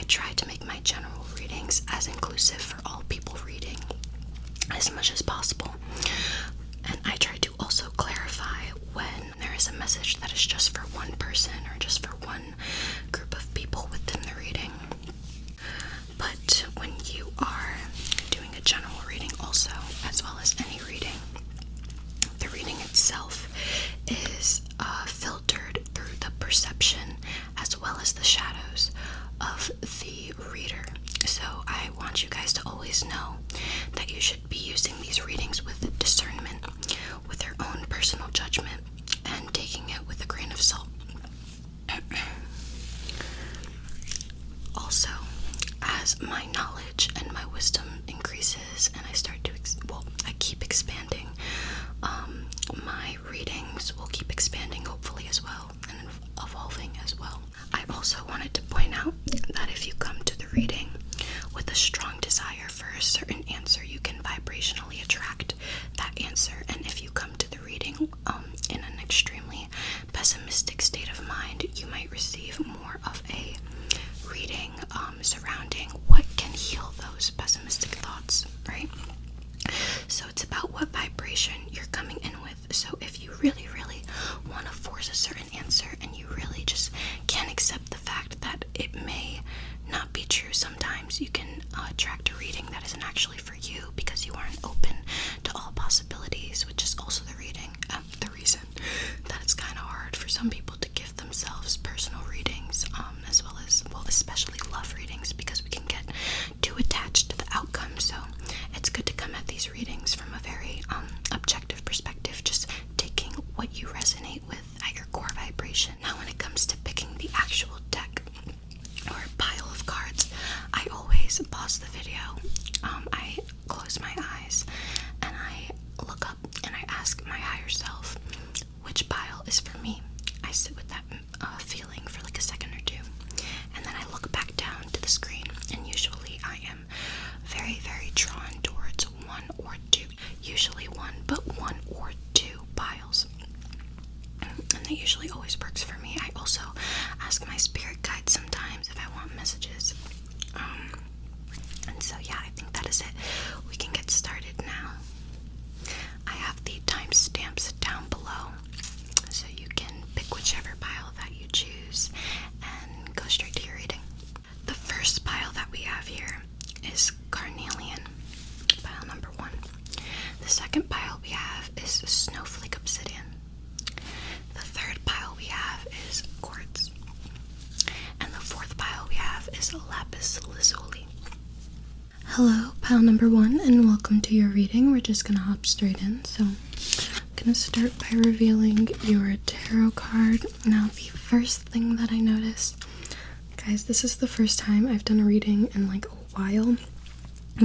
I try to make my general readings as inclusive for all people reading as much as possible. And I try to also clarify when there is a message that is just for one person or just for one group of people within the reading. But when you are doing a general reading also, as well as any reading, the reading itself is filtered through the perception as well as the shadows of the reader. So I want you guys to always know that you should be using these readings with discernment, with your own personal judgment, and taking it with a grain of salt. Also, as my knowledge and my wisdom increases and I start to, I keep expanding, my readings will keep expanding hopefully as well and evolving as well. I also wanted to point out that if you come to the reading with a strong desire for a certain answer, you can vibrationally attract that answer. And if you come to the reading in an extremely pessimistic state of mind, you might receive more of a reading surrounding what can heal those pessimistic thoughts, right? So it's about what vibration you're coming in with. So if you really, really want to force a certain answer and you really just can't accept the fact that it may not be true, sometimes you can attract a reading that isn't actually for you because you aren't open to all possibilities, which is also the reason that it's kind of hard for some people to give themselves personal readings, as well as, especially love readings, because we can get too attached to the outcome. So it's good to come at these readings from a very objective perspective, just taking what you resonate with at your core vibration. Now, when it comes to picking the actual deck or pile of cards, I always pause the video. I close my eyes and I look up and I ask my higher self which pile is for me. I sit with that feeling for like a second or two, and then I look back down to the screen, and usually I am very, very drawn towards one or two, usually one, but one or two piles, and that usually always works for me. I also ask my spirit guide sometimes if I want messages, and so yeah, I think that is it. We can get started now. I have the timestamps down below, so you can pick whichever pile that you choose and go straight to your reading. The first pile that we have here is carnelian, pile number 1. The second pile we have is snowflake obsidian. The third pile we have is quartz. And the fourth pile we have is lapis lazuli. Hello, pile number 1, and welcome to your reading. We're just gonna hop straight in. So I'm gonna start by revealing your tarot card. Now, the first thing that I noticed, guys, this is the first time I've done a reading in like a while,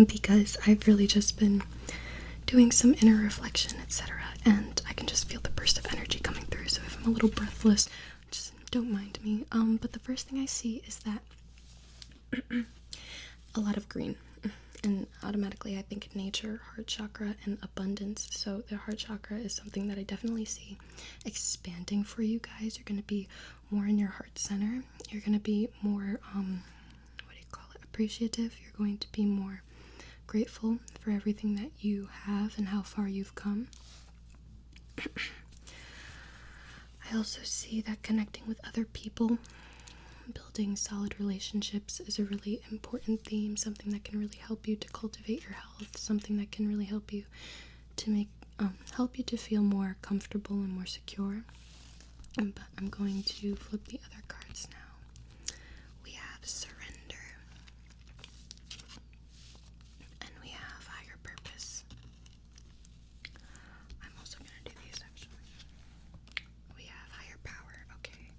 because I've really just been doing some inner reflection, etc., and I can just feel the burst of energy coming through. So if I'm a little breathless, just don't mind me. But the first thing I see is that a lot of green, and automatically I think nature, heart chakra, and abundance. So the heart chakra is something that I definitely see expanding for you guys. You're going to be more in your heart center. You're going to be more appreciative. You're going to be more grateful for everything that you have and how far you've come. I also see that connecting with other people, building solid relationships, is a really important theme, something that can really help you to cultivate your health, something that can really help you to help you to feel more comfortable and more secure. But I'm going to flip the other cards now. We have surrender, and we have higher purpose. I'm also going to do these actually. We have higher power, okay.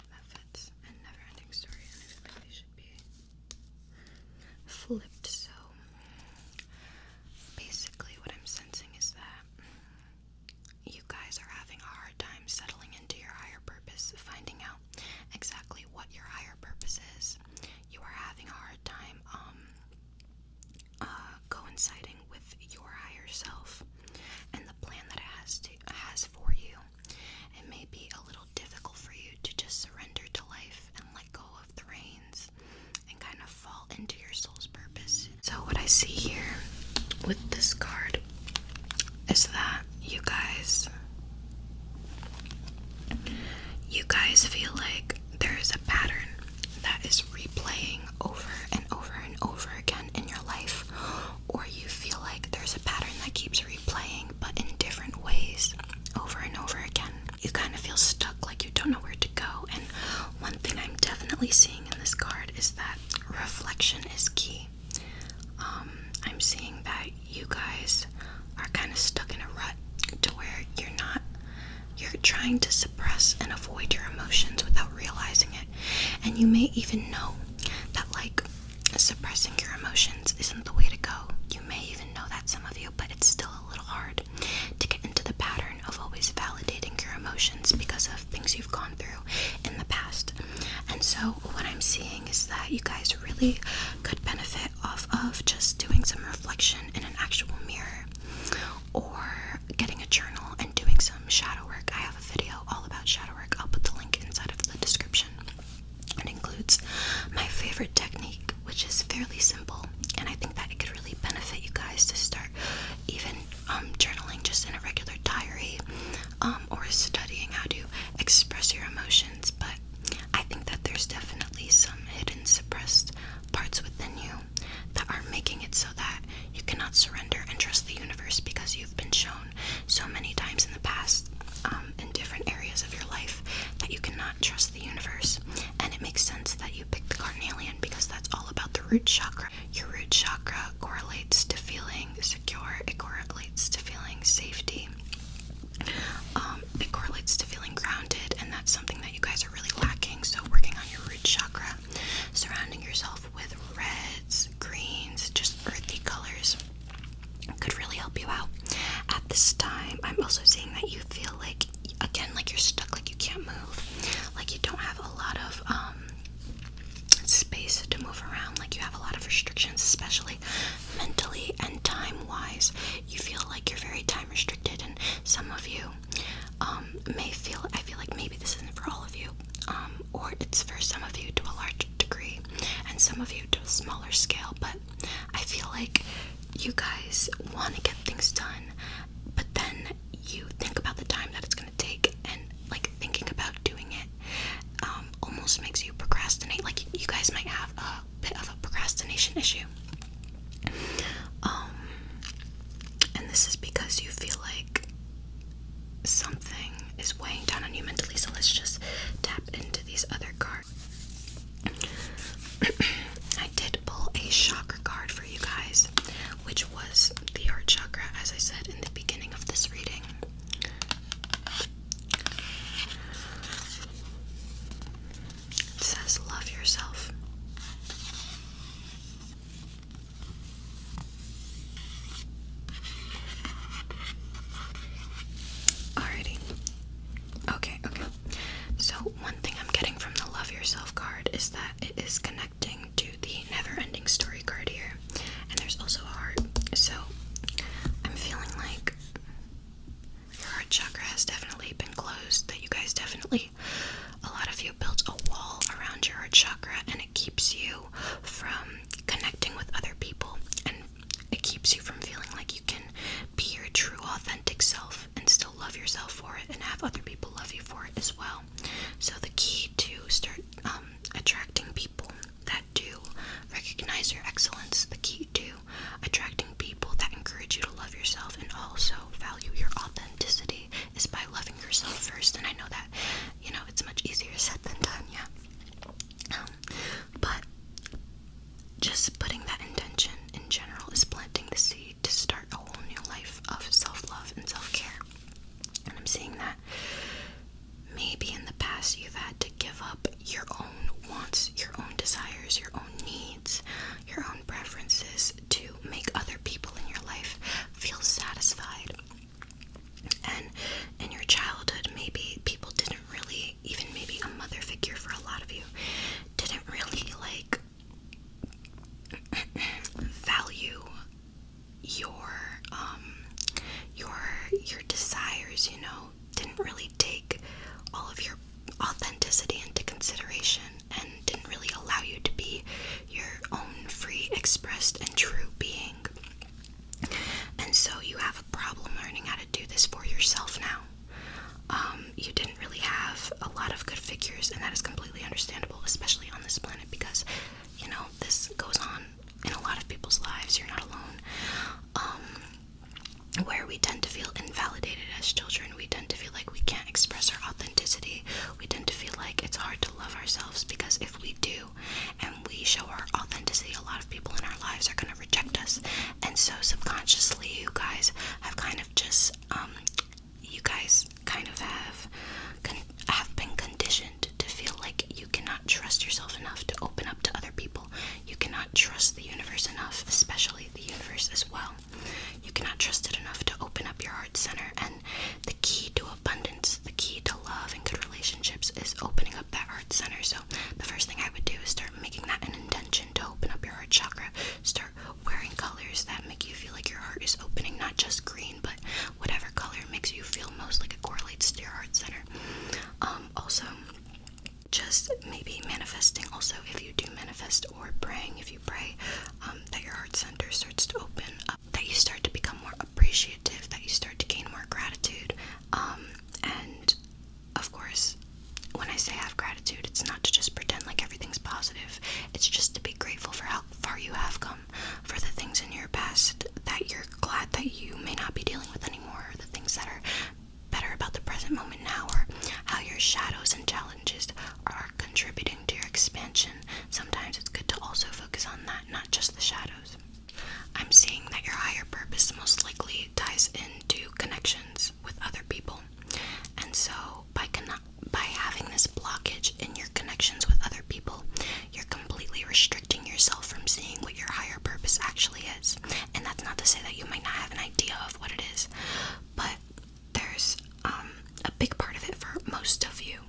That fits. And never ending story, and I feel like they should be flipped. So basically what I'm sensing is that you guys are having a hard time settling into your higher purpose. definitely seeing in this card is that reflection is key. I'm seeing that you guys are kind of stuck in a rut to where you're trying to suppress and avoid your emotions without realizing it. And you may even know that, like, suppressing your emotions isn't the way to go. You may even know that, some of you, but it's still a little hard to get into the pattern of always validating your emotions because of things you've gone through in the past. And so what I'm seeing is that you guys really could benefit off of just doing some reflection in an actual mirror, or getting a journal and doing some shadow work. I have a video all about shadow work. I'll put the link inside of the description. It includes my favorite technique, which is fairly simple, and I think that it could really benefit you guys to start even journaling just in a regular diary, or studying how to express your emotions. But I think that there's definitely some hidden suppressed parts within you that are making it so that you cannot surrender and trust the universe, because you've been shown so many times in the past, in different areas of your life, that you cannot trust the universe. And it makes sense that you picked the carnelian, because that's all about the root chakra. Your root chakra correlates to feeling secure, it correlates to feeling safety, it correlates to feeling grounded, and that's something that you guys are really lacking. So working on your root chakra, surrounding yourself with reds, greens, just earthy colors, could really help you out at this time. I'm also seeing that you feel like, again, like you're stuck, like you can't move, like you don't have a lot of space to move around, like you have a lot of restrictions, especially mentally and time-wise. You feel like you're very time restricted, and some of you I feel like maybe this isn't for all of you, or it's for some of you to a large degree, and some of you to a smaller scale, but I feel like you guys want to get things done, but then you think about the time that it's going to take, and like thinking about doing it almost makes you procrastinate. Like you guys might have a bit of a procrastination issue, and this is because you feel like something is weighing down on you mentally. So let's just tap into these other cards. I did pull a chakra card for you guys, which was the heart chakra, as I said in the beginning of this reading. It says, love yourself. Alrighty. Okay. So one thing I'm getting from the love yourself card is that it is connecting to the never-ending story card here, and there's also a heart. So I'm feeling like your heart chakra has definitely been closed, that you guys definitely, a lot of you built a wall around your heart chakra, and it keeps you from connecting with other people, and it keeps you from feeling like you can be your true authentic self and still love yourself for it and have other people love you for it as well. So the key to start attracting people that do recognize your excellence, the key to attracting people that encourage you to love yourself and also value your authenticity, is by loving yourself first. And I know that, it's much easier said than done, yeah. But just putting that intention in general is planting the seed to start a whole new life of self-love and self-care. And I'm seeing that maybe in the past you've had to give up your own wants, your own desires, your own needs, your own preferences to make other people in your life feel satisfied. And in your childhood, maybe people didn't really, even maybe a mother figure for a lot of you, didn't really value your desires, didn't really take all of your authenticity into consideration, and didn't really allow you to be your own free, expressed, and true being. And so you have a problem learning how to do this for yourself now. You didn't really have a lot of good figures, and that is completely understandable, especially on this planet, because this goes on in a lot of people's lives. You're not alone. Where we tend to feel invalidated as children, we tend to feel like we can't express our authenticity, we tend to feel like it's hard to love ourselves, because if we maybe manifesting also, if you do manifest, or praying if you pray, that your heart center starts to open up, that you start to become more appreciative, that you start to gain more gratitude. And of course, when I say have gratitude, it's not to just pretend like everything's positive. It's just to be grateful for how far you have come, for the things in your past that you're glad that you may not be dealing with anymore, or the things that are better about the present moment now, or how your shadows and challenges are contributing to your expansion. Sometimes it's good to also focus on that, not just the shadows. I'm seeing that your higher purpose most likely ties into connections with other people. And so by having this blockage in your connections with other people, you're completely restricting yourself from seeing what your higher purpose actually is. And that's not to say that you might not have an idea of what it is, but there's a big part of it for most of you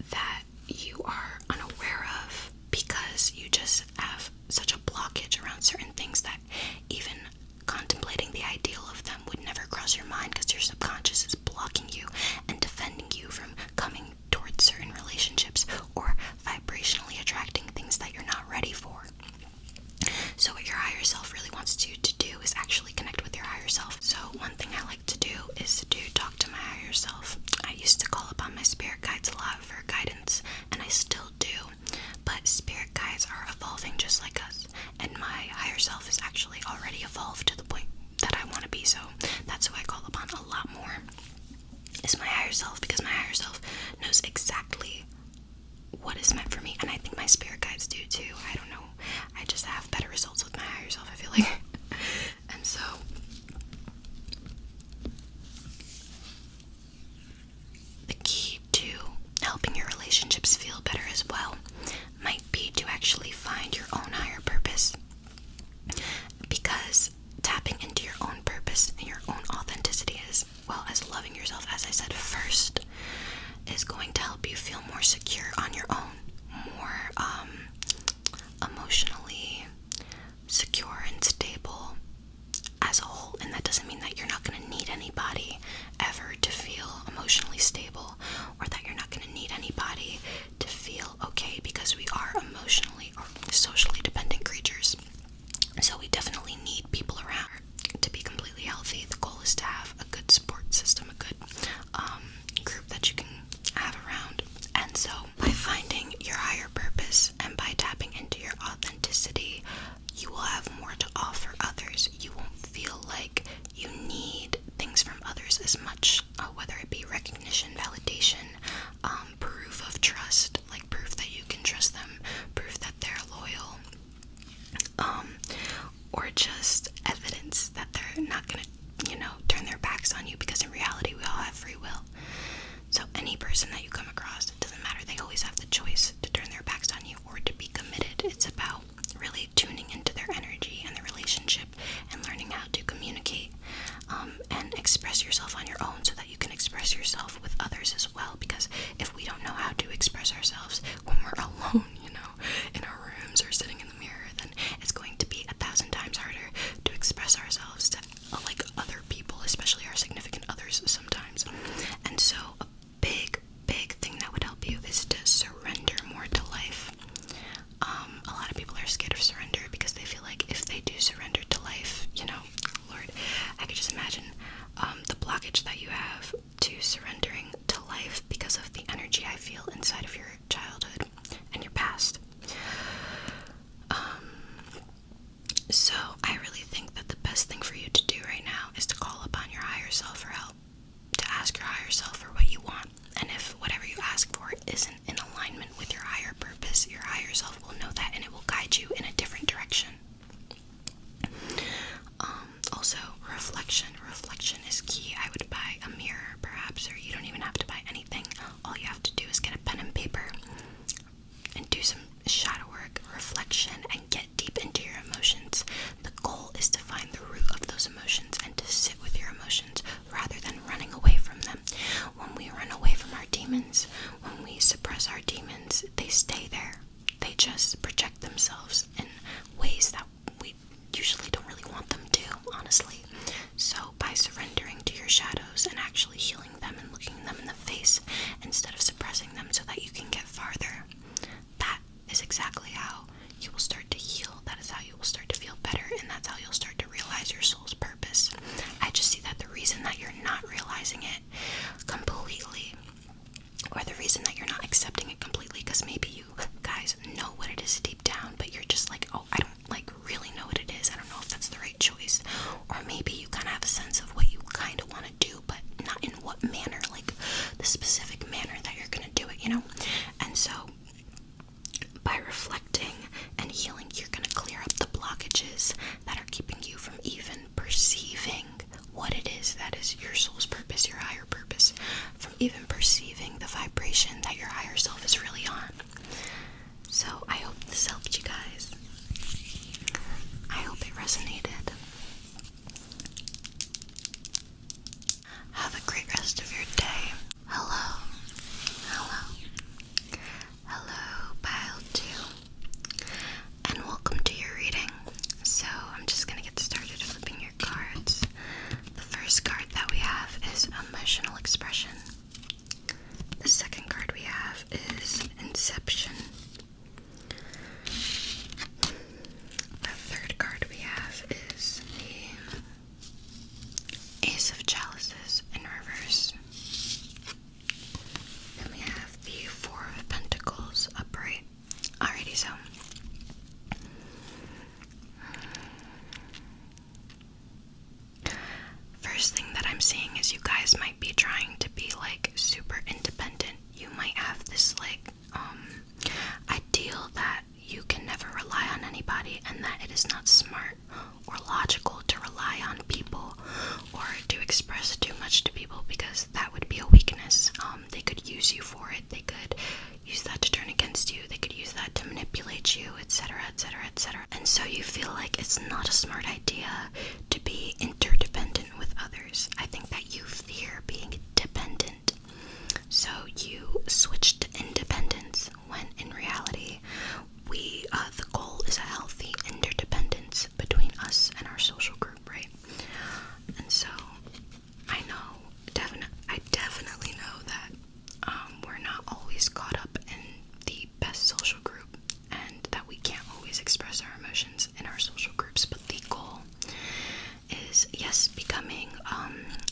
that you are unaware of, because you just have such a blockage around certain things that even contemplating the ideal of them would never cross your mind, because your subconscious is blocking you and defending you from coming towards certain relationships or vibrationally attracting things that you're not ready for. So what your higher self really wants you to do is actually connect with your higher self. So one thing I like to do is to talk to my higher self. I used to call upon my spirit guides a lot for guidance, and I still do, but spirit guides are evolving just like us, and my higher self is actually already evolved to the point that I want to be. So that's who I call upon a lot more, is my higher self, because my higher self knows exactly what is meant for me, and I think my spirit guides do too. I don't know, I just have better results with my higher self, I feel like. And so the key to helping your relationships feel better as well might be to actually find your own higher purpose, because tapping into your own purpose and your own authenticity, as well as loving yourself, as I said first, is going to help you feel more secure on your own, more emotionally secure and stable as a whole. And that doesn't mean that you're not going to need anybody ever to feel emotionally stable, or that you're not going to need anybody to feel okay, because we are emotionally or socially dependent creatures. So we definitely need people around to be completely healthy. The goal is to have a good support system, a good group that you can have around. And so by finding your higher purpose and by tapping into your authenticity, you will have more to offer others. You won't feel like you need things from others as much, whether it be recognition, validation, proof of trust, like proof that you can trust them, proof that they're loyal, or just evidence that they're not gonna, turn their backs on you, because in reality we all have free will. So any person that you come across, it doesn't matter, they always have the choice to turn their backs on you or to be committed. It's about really tuning into their energy and the relationship and learning how to communicate and express yourself on your own, so that you can express yourself with others as well. Because if we don't know how to express ourselves when we're alone, in our rooms or sitting in the mirror, then it's going to be 1,000 times harder to express ourselves to like other people, especially our significant others sometimes. And so a big thing that would help you is to surrender more to life. A lot of people are scared of surrender because they feel like if they do surrender to life, Lord, I could just imagine the blockage that you have to surrendering to life because of the energy I feel inside of your childhood and your past. So I really think that the best thing for you to do right now is to call upon your higher self for help, to ask your higher self for what you want. And if whatever you ask for isn't in alignment with your higher purpose, your higher self will know that, and it will guide you in a different direction. Also, reflection is key. I would buy a mirror perhaps, or you don't even have to buy anything. All you have to do is get a pen and paper and do some shadow work, reflection, and get deep into your emotions. The goal is to find the root of those emotions and to sit with your emotions rather than running away from them. When we run away from our demons, when we suppress our demons, they stay there. They just project themselves in ways that we usually don't really want them to, honestly. honestly. So by surrendering to your shadows and actually healing them and looking them in the face instead of suppressing them so that you can get farther, that is exactly how you will start to heal. That is how you will start to feel better, and that's how you'll start to realize your soul's purpose. I just see that the reason that you're not realizing it completely, or the reason that you're not accepting it completely, because maybe you guys know what it is deep down, but you're just like, oh, I don't like really know what it is. I don't know if that's the right choice. Or maybe you kind of have a sense of what you kind of want to do, but not in what manner, like the specific manner that you're going to do it, you know? And so by reflecting and healing, you're going to clear up the blockages that are keeping you from even perceiving what it is that is your soul's purpose, your higher purpose, from even perceiving the vibration that your higher self is really on. So I hope this helped you guys. I hope it resonated. Have a great rest of your day. Hello. Hello. Hello, pile 2. And welcome to your reading. So I'm just gonna get started flipping your cards. The first card that we have is emotional expression. The second card we have is inception. The third card we have is the Ace of Chalices in reverse. Then we have the Four of Pentacles upright. Alrighty, so first thing that I'm seeing is you guys might be trying to be like super independent. You might have this like ideal that you can never rely on anybody, and that it is not smart or logical to rely on people or to express too much to people, because that would be a weakness. They could use you for it. They could use that to turn against you. They could use that to manipulate you, etc., etc., etc. And so you feel like it's not a smart idea to be interdependent with others. I think that you fear being dependent. So you switch to independence, when in reality, the goal is a healthy interdependence between us and our social group, right? And so I definitely know that we're not always caught up in the best social group, and that we can't always express our emotions in our social groups, but the goal is, yes, becoming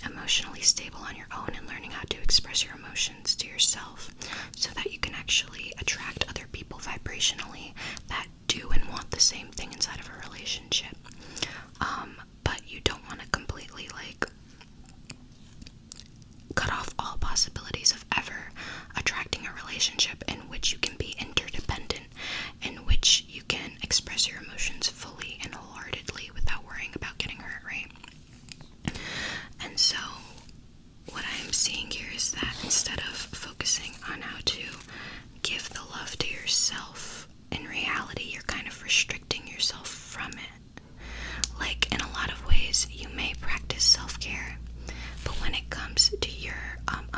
emotionally stable on your own and learning how to express your emotions to yourself so that you can actually attract other people vibrationally that do and want the same thing inside of a relationship. But you don't want to completely like cut off all possibilities of ever attracting a relationship in which you can be interdependent, in which you can express your emotions fully and wholeheartedly without worrying about getting hurt, right? And so what I'm seeing here is that instead of focusing on how to give the love to yourself, in reality you're kind of restricting yourself from it. Like, in a lot of ways you may practice self-care, but when it comes to your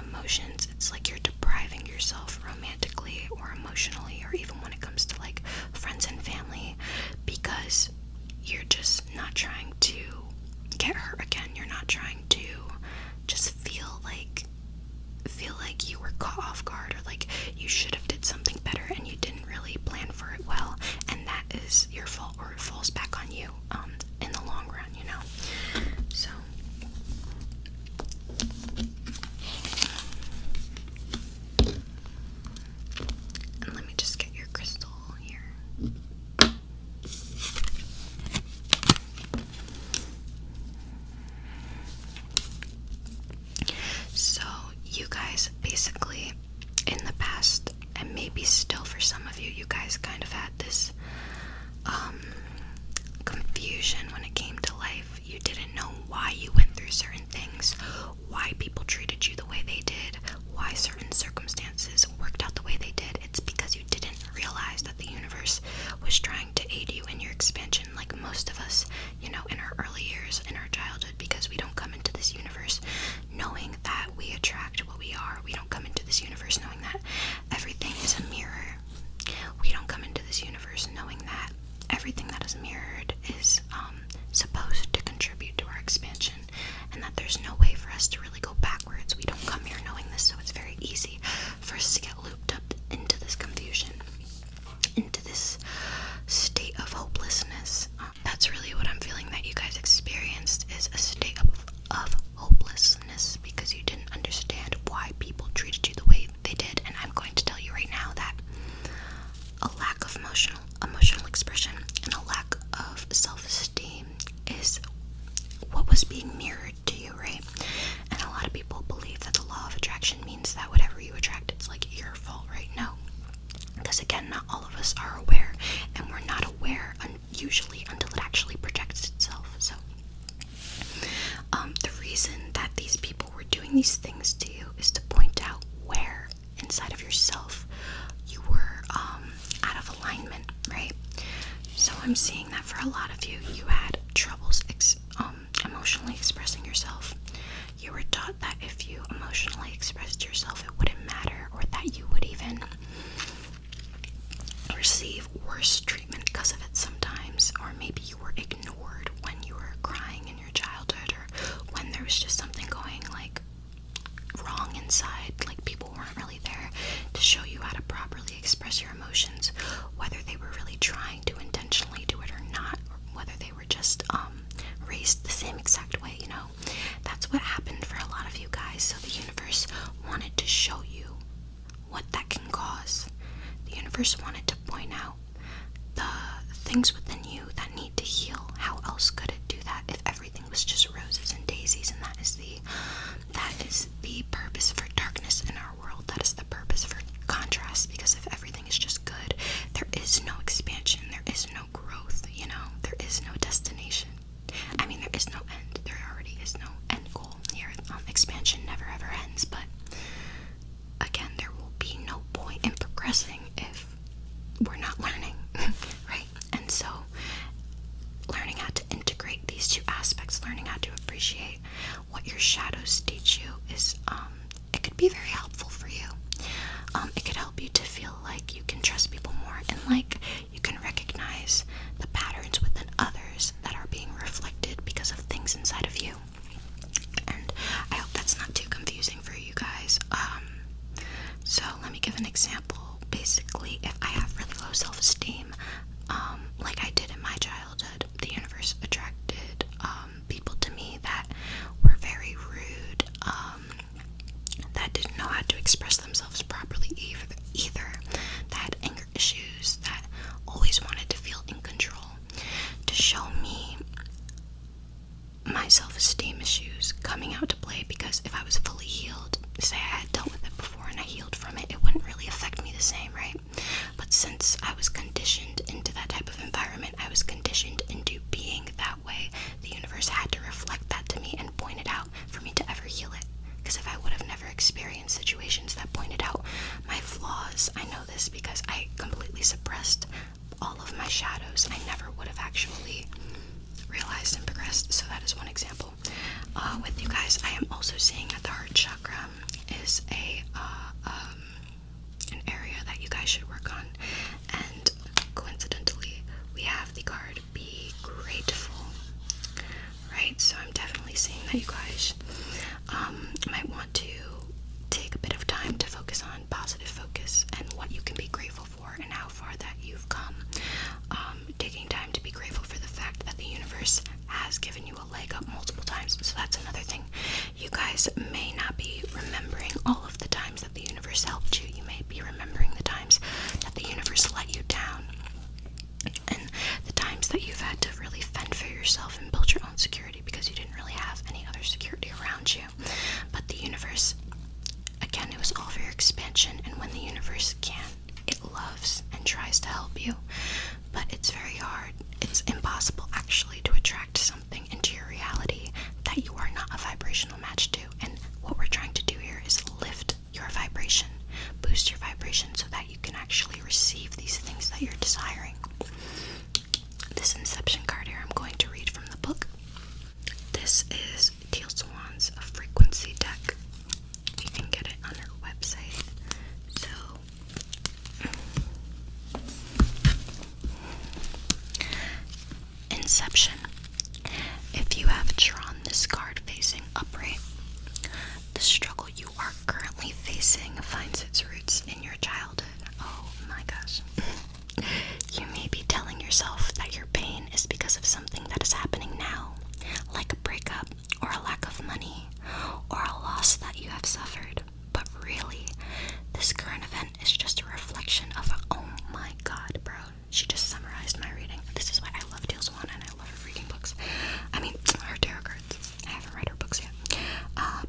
emotions, it's like you're depriving yourself romantically or emotionally, or even when it comes to like friends and family, because you're just not trying to get hurt again. You're not trying to just feel like you were caught off guard, or like you should have did something better and you didn't really plan for it well, and that is your fault, or it falls back on you in the long run, you know? So and let me just get your crystal here. So you guys basically, in the past, and maybe still for some of you, you guys kind of had this confusion when it came to life. You didn't know why you went through certain things, why people treated you the way they did, why certain circumstances worked out the way they did. It's because you didn't realize that the universe was trying to aid you in your expansion, like most of us, you know, in our early years, in our childhood, because we don't come into this universe knowing that we attract what we are. We don't come into this universe knowing that everything is a mirror. We don't come into this universe knowing that everything that is mirrored is supposed to contribute to our because again, not all of us are aware, and we're not aware usually until it actually projects itself. So the reason that these people were doing these things to you is to point out where inside of yourself you were out of alignment, right? So I'm seeing that for a lot of you, you had troubles emotionally expressing yourself. You were taught that if you emotionally expressed yourself, it wouldn't matter, or that you would even receive worse treatment because of it sometimes, or maybe you were ignored when you were crying in your childhood, or when there was just something going like wrong inside, like people weren't really there to show you how to properly express your emotions, whether they were really trying to intentionally do it or not, or whether they were just raised the same exact way, you know. That's what happened for a lot of you guys. So the universe wanted to show you what that can cause. The universe wanted to point out the things within you that need to heal. How else could it do that if everything was just roses and daisies? And that is the purpose for darkness in our world. That is the purpose for contrast, because if everything is just good, there is no expansion, there is no growth, you know, there is no destination. I mean, there is no end. There already is no end goal here. Expansion never ever ends, but again, there will be no point in progressing if we're not learning, right? And so learning how to integrate these two aspects, learning how to appreciate what your shadows teach you is, it could be very helpful for you. It could help you to feel like you can trust people more, and like you can recognize the patterns within others that are being reflected because of things inside of you. And I hope that's not too confusing for you guys. So let me give an example. Basically, if I have really low self-esteem, like I did in my childhood, the universe attracted people to me that were very rude, that didn't know how to express themselves properly either, that had anger issues, that always wanted to feel in control, to show me my self-esteem issues coming out to play. Because if I was fully healed, say I had dealt with it before and I healed from it, it wouldn't really affect me the same, right? But since I was conditioned into that type of environment, I was conditioned into being that way, the universe had to reflect that to me and point it out for me to ever heal it. Because if I would have never experienced situations that pointed out my flaws, I know this because I completely suppressed all of my shadows, I never would have actually realized and progressed. So that is one example. With you guys, I am also seeing that the heart chakra is an area that you guys should work on, and coincidentally we have the card Be Grateful, right? So I'm definitely seeing that you guys might want to take a bit of time to focus on positive focus and what you can be grateful for and how far that you've come. Taking time to be grateful for the fact that the universe has given you a leg up multiple times. So that's another thing. You guys may not be remembering all of the times that the universe helped you. You may be remembering the times that the universe let you down, and the times that you've had to really fend for yourself and build your own security because you didn't really have any other security around you. But the universe, again, it was all for your expansion, and when the universe can, it loves and tries to help you. But it's very hard. It's impossible actually to attract something into your reality that you are not a vibrational match to. And what we're trying to do here is lift your vibration, boost your vibration, so that you can actually receive these things that you're desiring. This Inception card here, I'm going to read from the book. This is Teal Swan's frequency deck. You can get it on her website. So Inception. If you have drawn this card facing upright, the struggle you are currently facing finds its roots in your childhood. Oh my gosh. You may be telling yourself that your pain is because of something that is happening now, like a breakup or a lack of money or a loss that you have suffered. But really, this current event is just a reflection of oh my god, bro. She just summarized my reading. This is why I love Teal Swan and I love her reading books. I mean, her tarot cards. I haven't read her books yet.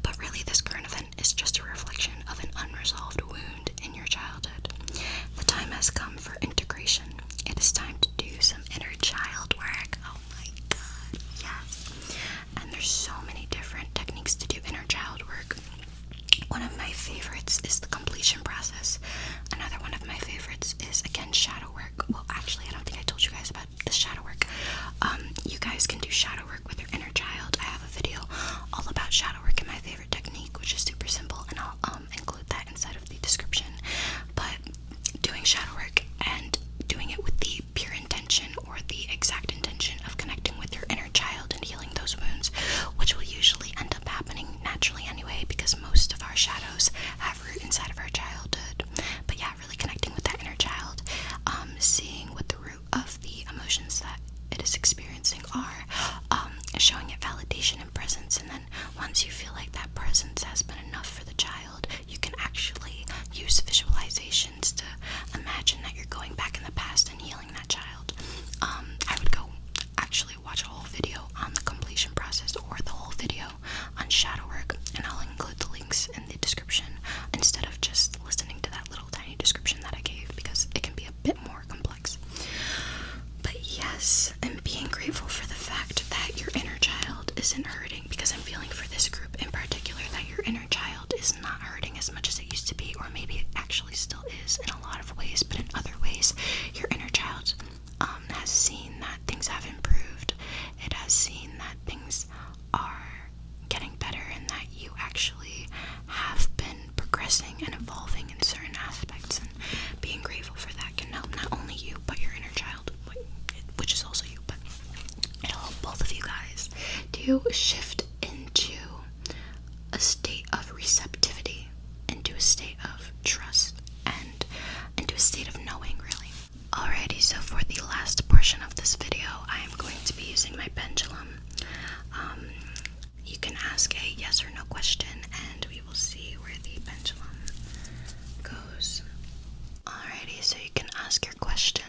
But really, this current event is just a reflection of an unresolved wound in your childhood. The time has come child is experiencing are, showing it validation and presence. And then once you feel like that presence has been enough for the child, you can actually use visualizations to imagine that you're going back in the past and healing that child. I would go actually watch a whole video on the completion process, or the whole video on shadow work, and I'll include the links in the description instead of just listening to that little tiny description that I gave, because it can be a bit more complex. But yes, I'm being grateful for the fact that your inner child isn't hurting, because I'm feeling for this group in particular that your inner child is not hurting as much as it used to be, or maybe it actually still is in a lot of ways, but in other ways your inner child has seen that things have improved. It has seen that things are getting better, and that you actually have been progressing and evolving in certain aspects, and being grateful for that can help not only you but your inner child, which is also you, but it'll help both of you guys to shift into a state of receptivity, into a state of trust, and into a state of knowing, really. Alrighty, so for the last portion of this video, I am going to be using my pendulum. You can ask a yes or no question, and we will see where the pendulum goes. Alrighty, so you can ask your question.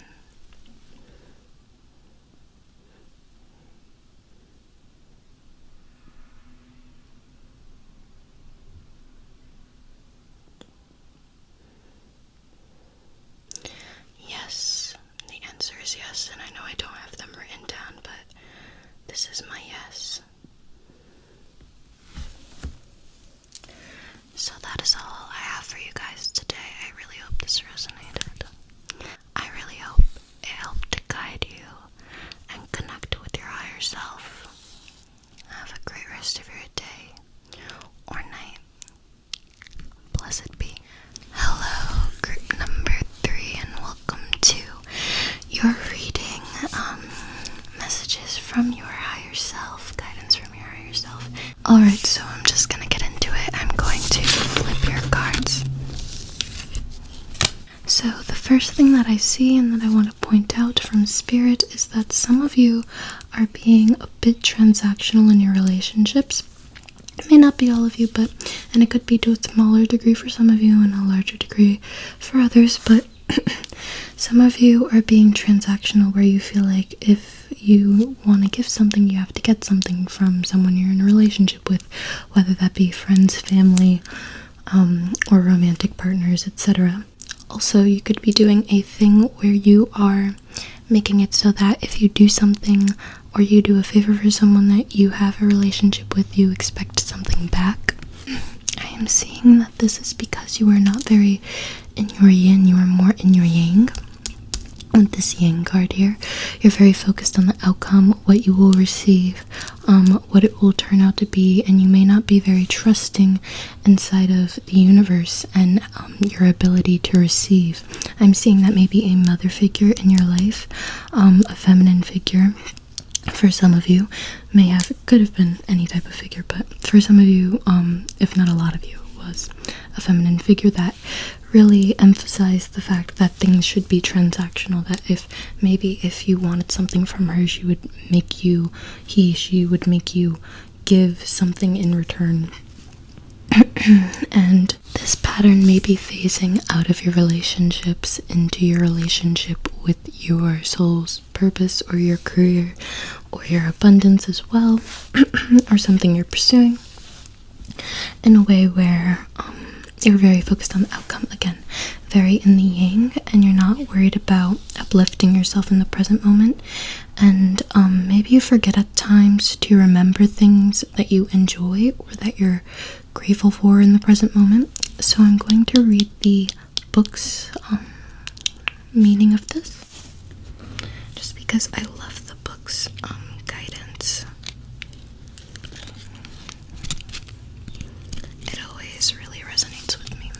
Yes, the answer is yes, and I know I don't have them written down, but this is my yes. So that is all I have for you guys today. I really hope this resonated. I really hope it helped to guide you and connect with your higher self. Have a great rest of your day or night. Blessed be. Hello, group number 3, and welcome to your reading. Messages from your higher self, guidance from your higher self. Alright, so I'm just gonna get into it. I'm going to flip your cards. So the first thing that I see and that I want to point out from Spirit is that some of you are being a bit transactional in your relationships. It may not be all of you, and it could be to a smaller degree for some of you and a larger degree for others, but some of you are being transactional, where you feel like if you want to give something, you have to get something from someone you're in a relationship with, whether that be friends, family, or romantic partners, etc. Also, you could be doing a thing where you are making it so that if you do something or you do a favor for someone that you have a relationship with, you expect something back. I am seeing that this is because you are not very in your yin, you are more in your yang. With this yang card here, you're very focused on the outcome, what you will receive, what it will turn out to be, and you may not be very trusting inside of the universe and your ability to receive. I'm seeing that maybe a mother figure in your life, a feminine figure, for some of you, could have been any type of figure, but for some of you, if not a lot of you, was a feminine figure that really emphasized the fact that things should be transactional, that if you wanted something from her, she would make you give something in return. And this pattern may be phasing out of your relationships into your relationship with your soul's purpose, or your career, or your abundance as well, or something you're pursuing, in a way where you're very focused on the outcome, again, very in the yang, and you're not worried about uplifting yourself in the present moment. And maybe you forget at times to remember things that you enjoy or that you're grateful for in the present moment. So I'm going to read the book's meaning of this, just because I love the book's guidance. It always really resonates with me.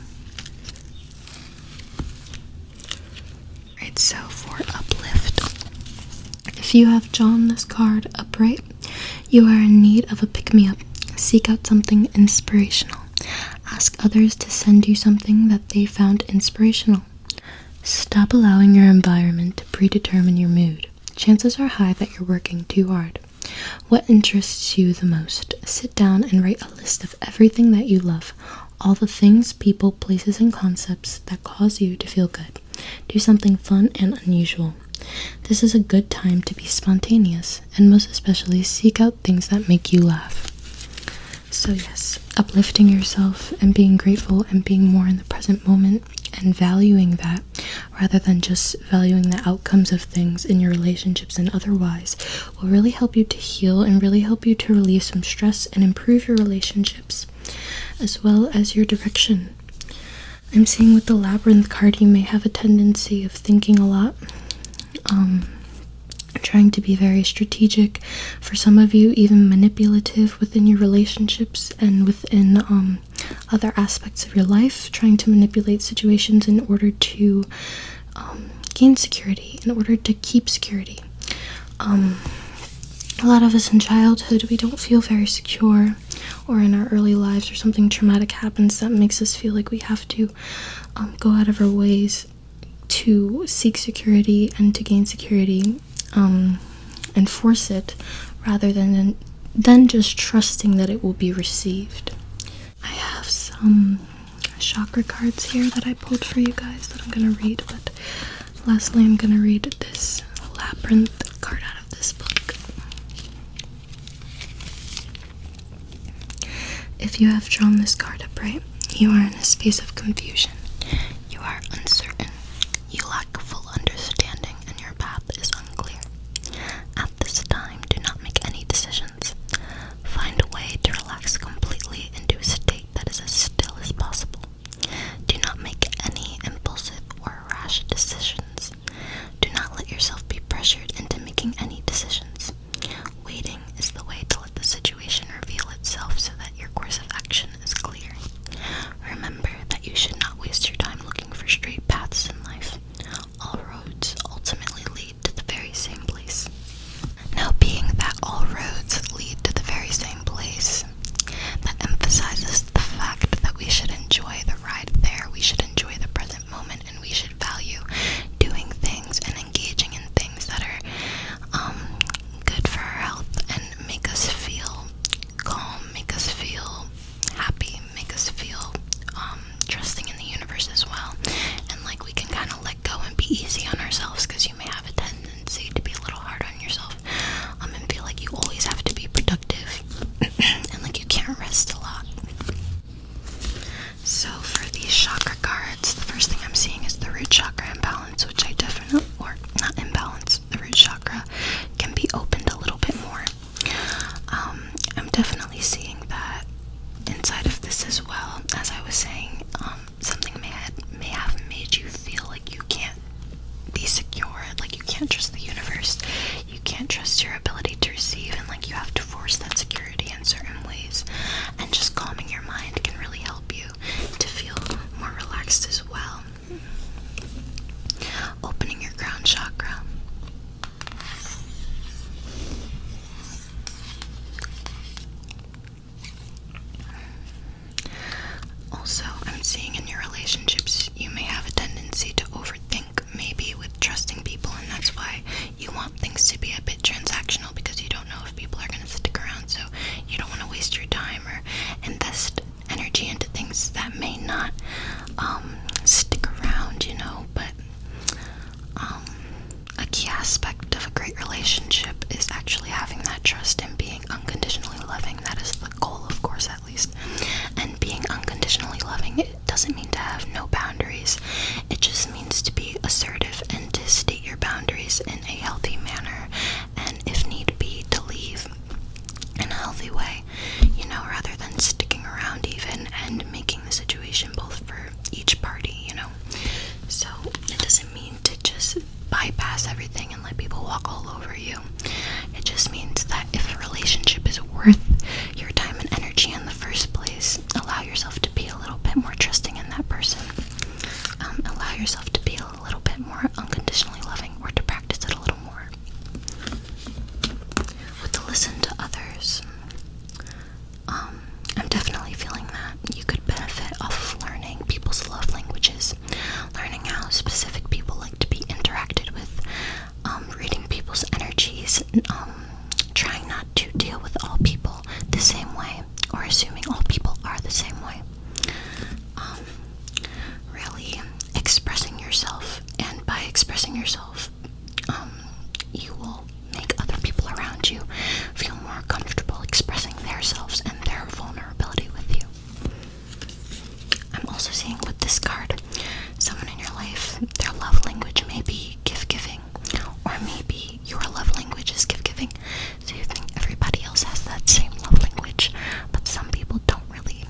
Right, so for uplift, if you have drawn this card upright, you are in need of a pick-me-up. Seek out something inspirational. Ask others to send you something that they found inspirational. Stop allowing your environment to predetermine your mood. chances are high that you're working too hard. What interests you the most? Sit down and write a list of everything that you love, all the things, people, places, and concepts that cause you to feel good. Do something fun and unusual. This is a good time to be spontaneous, and most especially seek out things that make you laugh. So yes, uplifting yourself and being grateful and being more in the present moment and valuing that rather than just valuing the outcomes of things in your relationships and otherwise will really help you to heal and really help you to relieve some stress and improve your relationships as well as your direction. I'm seeing with the Labyrinth card you may have a tendency of thinking a lot, trying to be very strategic, for some of you even manipulative within your relationships and within other aspects of your life, trying to manipulate situations in order to gain security, in order to keep security. A lot of us in childhood, we don't feel very secure, or in our early lives or something traumatic happens that makes us feel like we have to go out of our ways to seek security and to gain security, and force it rather than just trusting that it will be received. I have some chakra cards here that I pulled for you guys that I'm going to read, but lastly I'm going to read this Labyrinth card out of this book. If you have drawn this card up right, you are in a space of confusion. You are uncertain. You lack full understanding and your path is unclear. At this time, do not make any decisions. Find a way to relax completely into a state that is as still as possible. Do not make any impulsive or rash decisions. Do not let yourself be pressured into making any decisions. Waiting is the way to let the situation reveal itself so that your course of action is clear. Remember that you should not waste your time looking for straight paths in life. All roads ultimately lead to the very same place. Now, being that all roads lead to the very same place, that emphasizes the fact that we should enjoy the ride there, we should enjoy the present moment, and we should value doing things and engaging in things that are good for our health and make us feel calm, make us feel happy, make us feel trusting in the universe as well, and like we can kind of let go and be easy on ourselves, because you may have a tendency to be a little hard on yourself and feel like you always have to be productive and like you can't rest a lot. So for these chakra cards, the first thing I'm seeing is the root chakra imbalance, which I definitely, or not imbalance, the root chakra can be opened a little bit more. I'm definitely seeing that inside of this as well. As I was saying, something may have made you feel like you can't be secure, like you can't trust the universe, you can't trust your ability to receive, and like you have to force that security in certain ways. And just calming your mind can really help you to feel more relaxed as well. Opening your crown chakra. Also, I'm seeing in your relationships, you may have a tendency to overthink, maybe with trusting people, and that's why you want things to be a bit transactional, because you don't know if people are going to stick around, so you don't want to waste your time or invest energy into things that may not stick around, but yourself, you will make other people around you feel more comfortable expressing themselves and their vulnerability with you. I'm also seeing with this card, someone in your life, their love language may be gift-giving, or maybe your love language is gift-giving. So you think everybody else has that same love language, but some people don't really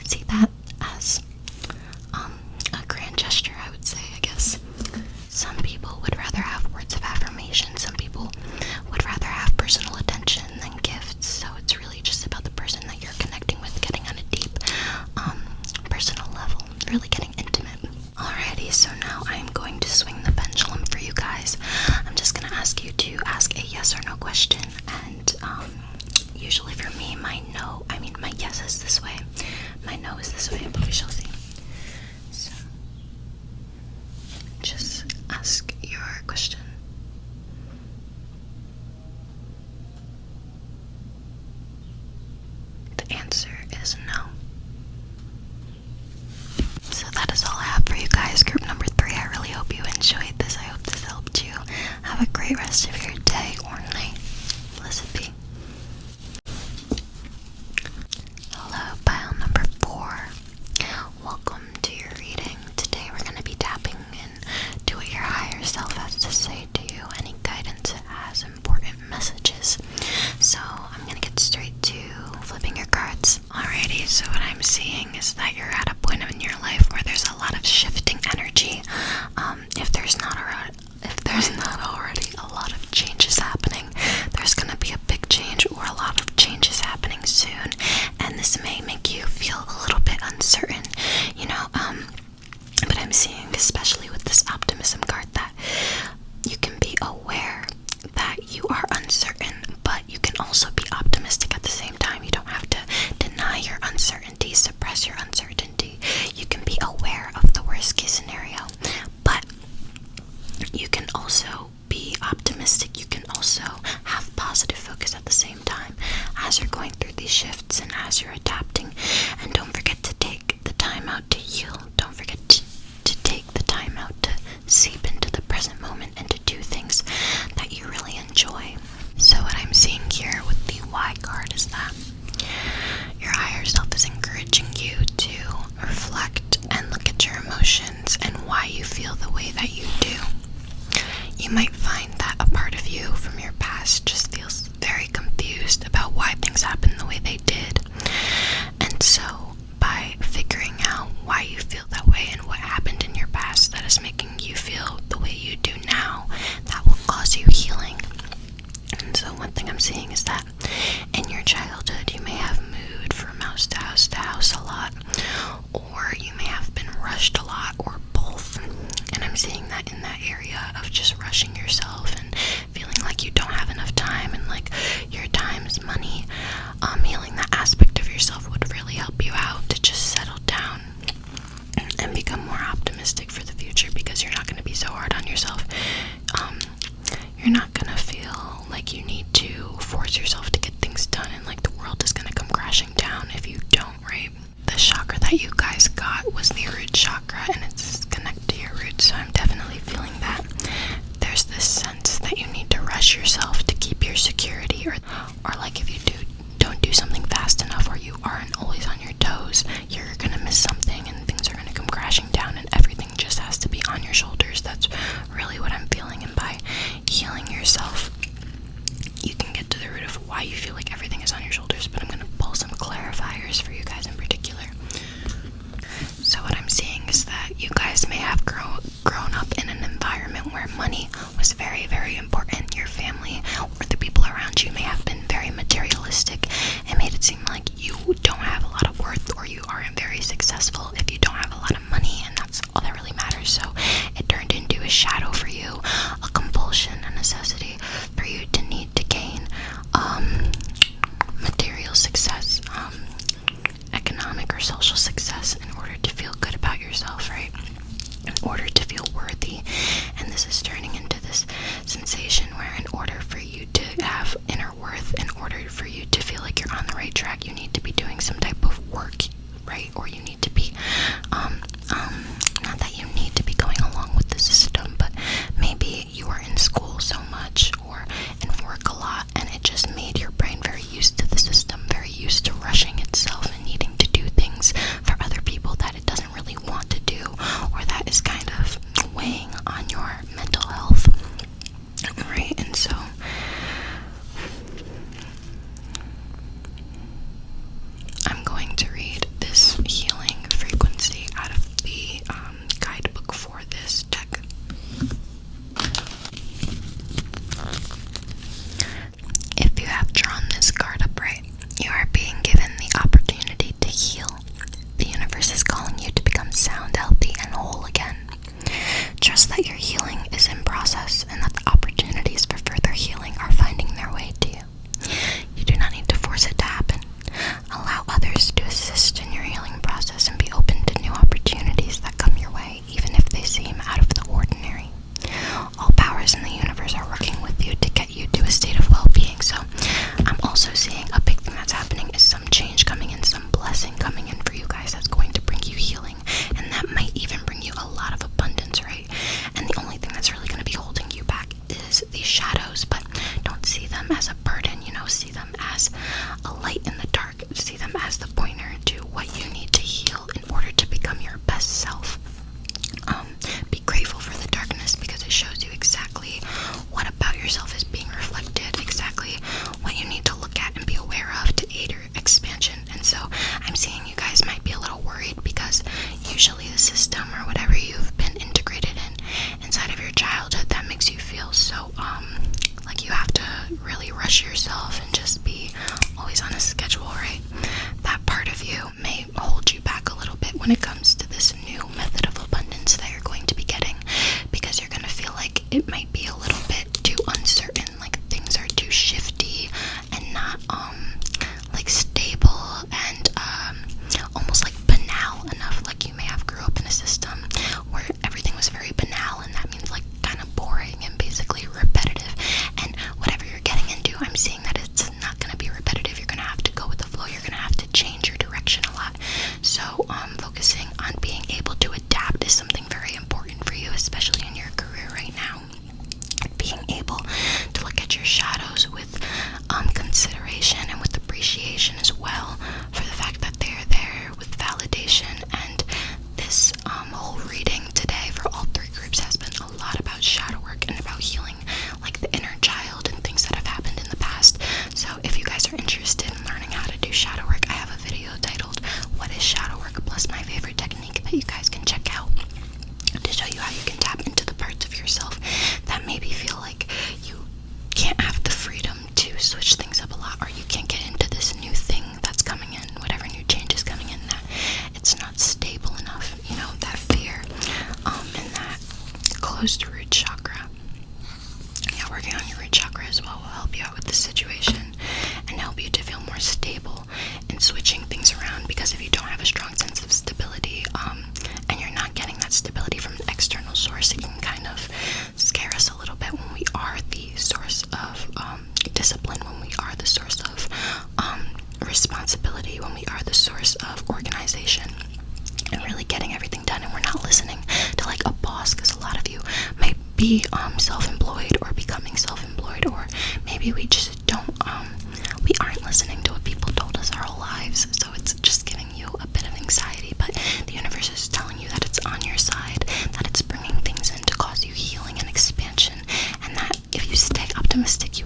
see that as a grand gesture, I would say, I guess. Some people would rather have words of affirmation. Some people would rather have personal attention than gifts. So it's really just about the person that you're connecting with, getting on a deep, personal level, really getting intimate. Alrighty, so now I'm going to swing the pendulum for you guys. I'm just gonna ask you to ask a yes or no question, and usually for me, my yes is this way, my no is this way, but we shall see. So, just ask your question. The answer is no. So that is all I have for you guys. Group number 3, I really hope you enjoyed this. I hope this helped you. Have a great rest of your day or night. Blessed be. Hello, pile number 4. Welcome to your reading. Today we're going to be tapping into what your higher self has to say to you, any guidance it has, important messages. So I'm going to get straight to flipping your cards. Alrighty, so what I'm seeing is that you're at a point in your life where there's a lot of shifting energy. If there's not already a lot of changes happening, there's going to be a big change or a lot of changes happening soon, and this may make you feel a little bit uncertain, but I'm seeing, especially with this optimism card, that you can be aware that you are uncertain, but you can also be optimistic at the same time. You don't have to deny your uncertainty, suppress your uncertainty. You can be aware of the worst case scenario, but you can also be optimistic. You can also have positive focus at the same time as you're going through these shifts and as you're adapting. And don't forget to take the time out to heal. Don't forget to take the time out to seep into the present moment and to do things that you really enjoy. So what I'm seeing here with the Y card is that your higher self is encouraging you to reflect and look at your emotions and why you feel the way that you do. You might find that a part of you from your past just feels very confused about why things happened the way they did. And so by figuring out why you feel that way and what happened in your past that is making you feel the way you do now, that will cause you healing. And so one thing I'm seeing is that in your childhood, you may have moved from house to house a lot, or you may have been rushed a lot, or both. And I'm seeing that in that area of just rushing yourself and feeling like you don't have enough time, and like your time is money. Healing that aspect of yourself would really help you out to just settle down and become more optimistic for the future, because you're not going to be so hard on yourself. You're not going to feel like you need to force yourself to get things done and like the world is going to come crashing down if you don't, right? The chakra that you guys got was the root chakra, and it's connected to your roots, so I'm definitely feeling that there's this sense that you need to rush yourself to keep your security, or like if you don't do something fast enough, or you aren't always on your toes, you're going to miss something and things are going to come crashing down and everything just has to be on your shoulders. That's really what I'm feeling, and by healing yourself, you can get to the root of why you feel like everything is on your shoulders. But I'm going to pull some clarifiers for you guys in particular. So what I'm seeing is that you guys may have grown up in an environment where money was very, very important. Your family or the people around you may have been very materialistic and made it seem like you don't have a lot of worth, or you aren't very successful if you don't have a lot of money, and that's all that really matters. So it turned into a shadow for you, a compulsion, a necessity for you to need to gain material success, economic or social success, in order to feel good about yourself, right? In order to feel worthy. And this is turning into this sensation were in school so much or in work a lot, and it just made your brain very used to the system, very used to rushing itself and needing to do things for other people that it doesn't really want to do, or that is kind of weighing on your mental health, right? And so I'm going to read this healing frequency out of the guidebook for this deck. If you have drawn this card upright, you are being given the opportunity to heal. The universe is calling you to become sound, healthy, and whole again. Trust that your healing is in process and that the opportunities for further healing are finding their way to you. You do not need to force it to happen. Allow others to assist in your healing process and be open to new opportunities that come your way, even if they seem out of the ordinary. All powers in the universe are working with you to get you to a state of well-being. So I'm also seeing a big thing that's happening is some change coming in, some blessing coming in for you guys that's going to bring you healing, and that might even bring you a lot of abundance, right? And the only thing that's really going to be holding you back is these shadows, but don't see them as a burden, see them as a light in the dark, see them as the pointer to what you need to heal in order to become your best self. Be grateful for the darkness because it shows you exactly what about yourself is being reflected, exactly what you need to look at and be aware of to aid your expansion. And so I'm seeing you guys might be a little worried because usually the system or whatever you've been integrated in inside of your childhood that makes you feel so like you have to really rush yourself and just be always on a schedule, right? That part of you may hold you back a little bit when it comes to this new method of abundance that you're going to be getting, because you're going to feel like it might be a little bit too uncertain, like things are too shifty and not like stable and almost like banal enough. Like you may have grew up in a system where everything was very banal, and that means like kind of boring and basically repetitive. And whatever you're getting into, I'm seeing that it's not going to be repetitive. You're going to have to go with the flow. You're going to have to change your direction a lot. So focusing on being able to adapt is something very important for you, especially in your career right now. Being able to look at your shadows with consideration and with appreciation as well, for the fact that they're there, with validation. And this whole reading today for all three groups has been a lot about shadow work and about healing like the inner child and things that have happened in the past. So if you guys are interested in learning how to do shadow work, I have a video titled "What is Shadow Work?" plus my favorite technique that you guys can check out to show you how you can tap into the parts of yourself that maybe feel like you can't have the freedom to switch things up a lot, or you can't get into this new thing that's coming in, whatever new change is coming in, that it's not stable enough, that fear and that closed root chakra. Yeah, working on your root chakra as well will help you out with this situation and help you to feel more stable in switching things around, because if you don't have a strong sense of stability and you're not getting that stability from an external source, it can kind of scare us a little bit when we are the source of discipline, when we are the source of responsibility, when we are the source of organization and really getting everything done, and we're not listening to like a boss, because a lot of you might be self-employed or becoming self-employed, or maybe we just don't we aren't listening to what people told us our whole lives, so it's just giving you a bit of anxiety. But the universe is telling you that it's on your side, that it's bringing things in to cause you healing and expansion, and that if you stay optimistic,